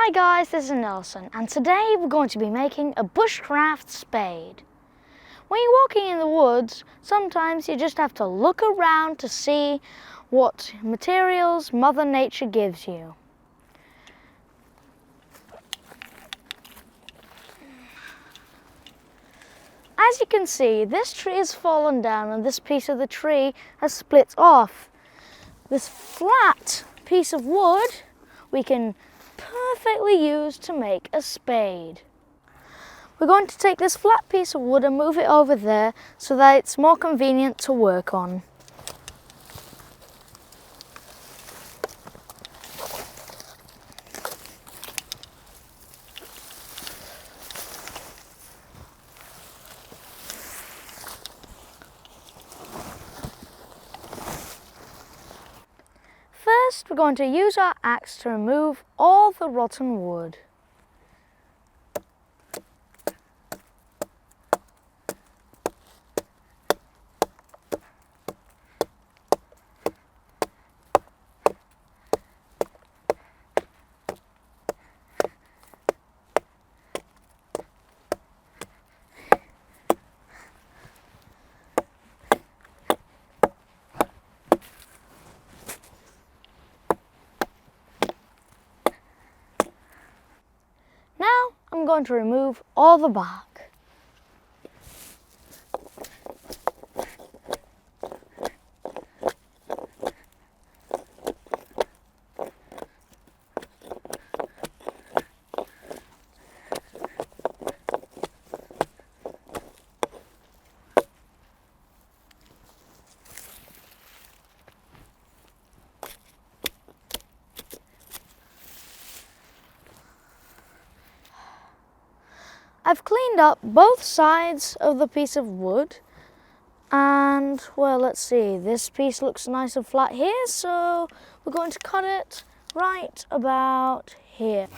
Hi guys, this is Nelson, and today we're going to be making a bushcraft spade. When you're walking in the woods, sometimes you just have to look around to see what materials Mother Nature gives you. As you can see, this tree has fallen down and this piece of the tree has split off. This flat piece of wood we can perfectly use to make a spade. We're going to take this flat piece of wood and move it over there so that it's more convenient to work on. First, we're going to use our axe to remove all the rotten wood. I'm going to remove all the bark. I've cleaned up both sides of the piece of wood and, well, let's see, this piece looks nice and flat here, so we're going to cut it right about here.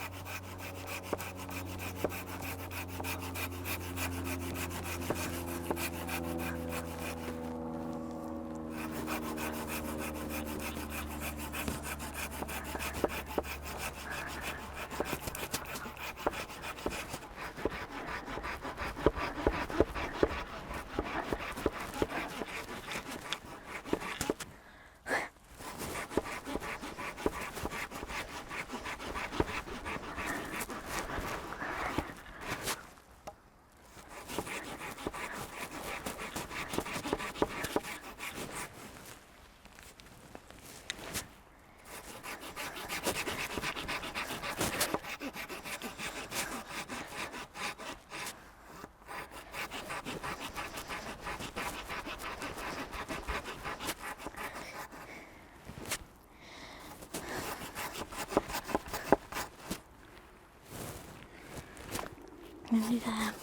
Nearly there.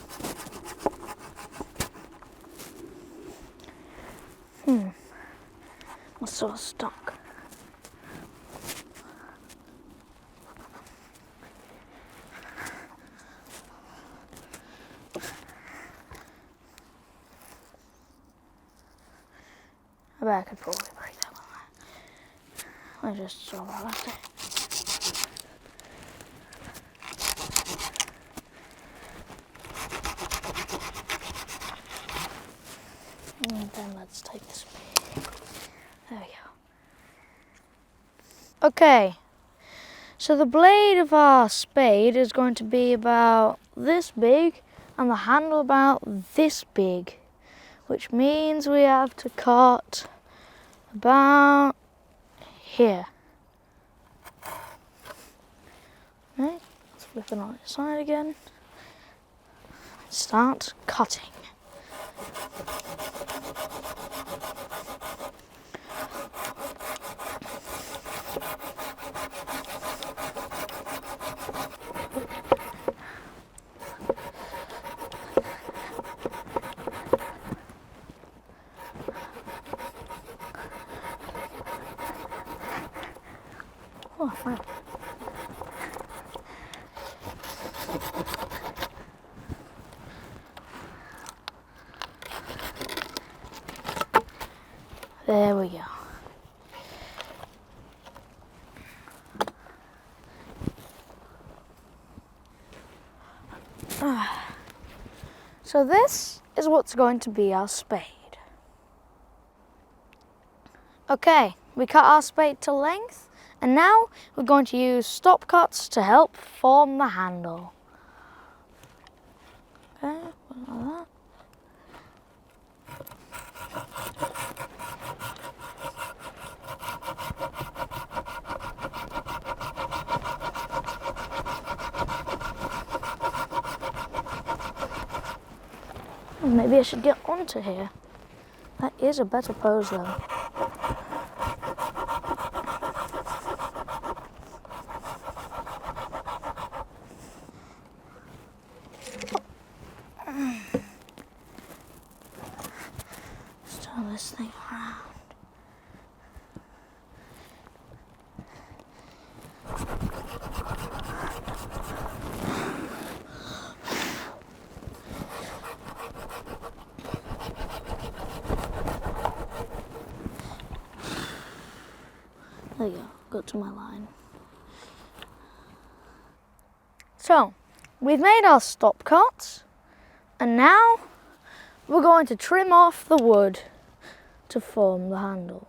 I'm so stuck. I bet I could probably break that one. I just saw that last day. And then let's take this big. There we go. Okay, so the blade of our spade is going to be about this big and the handle about this big, which means we have to cut about here. Right, let's flip it on its side again. Start cutting. Oh, wow. There we go. So this is what's going to be our spade. Okay, we cut our spade to length, and now we're going to use stop cuts to help form the handle. Okay, like that. Maybe I should get onto here. That is a better pose though. Let's turn this thing around. There you go, got to my line. So, we've made our stop cuts, and now we're going to trim off the wood to form the handle.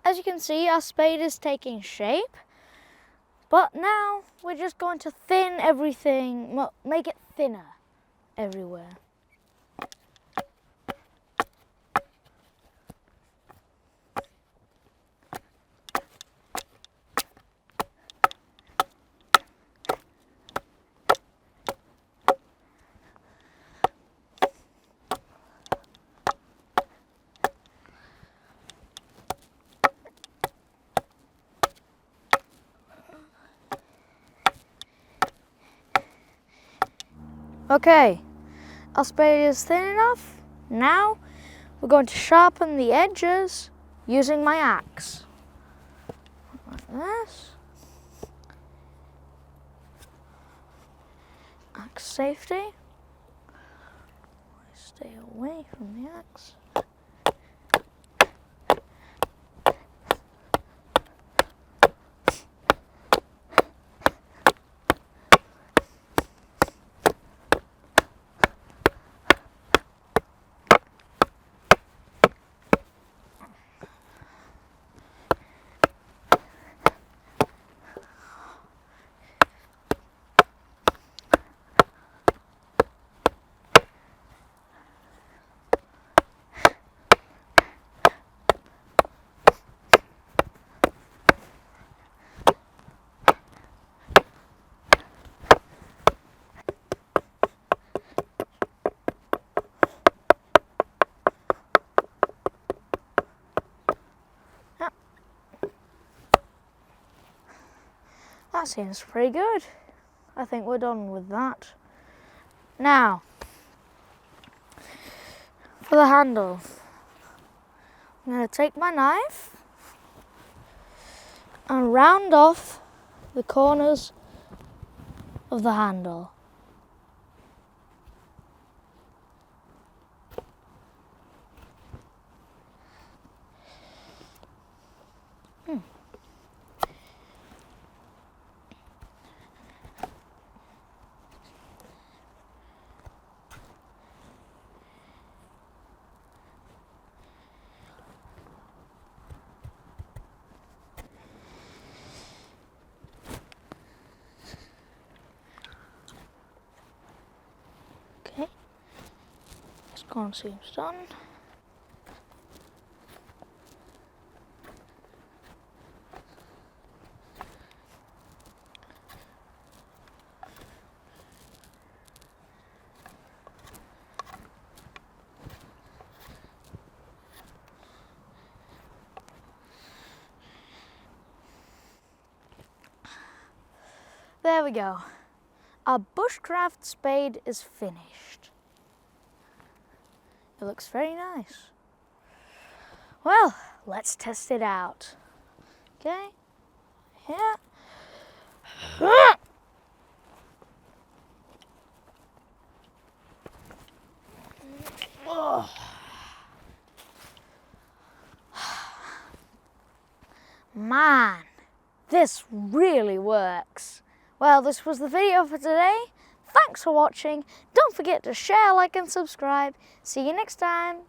As you can see, our spade is taking shape, but now we're just going to thin everything, well, make it thinner everywhere. Okay, our spade is thin enough. Now we're going to sharpen the edges using my axe. Like this. Axe safety. Stay away from the axe. That seems pretty good. I think we're done with that. Now, for the handle. I'm going to take my knife and round off the corners of the handle. Okay, this corner seems done. There we go. Our bushcraft spade is finished. It looks very nice. Well, let's test it out. Okay, here. Oh. Man, this really works. Well, this was the video for today. Thanks for watching. Don't forget to share, like and subscribe. See you next time.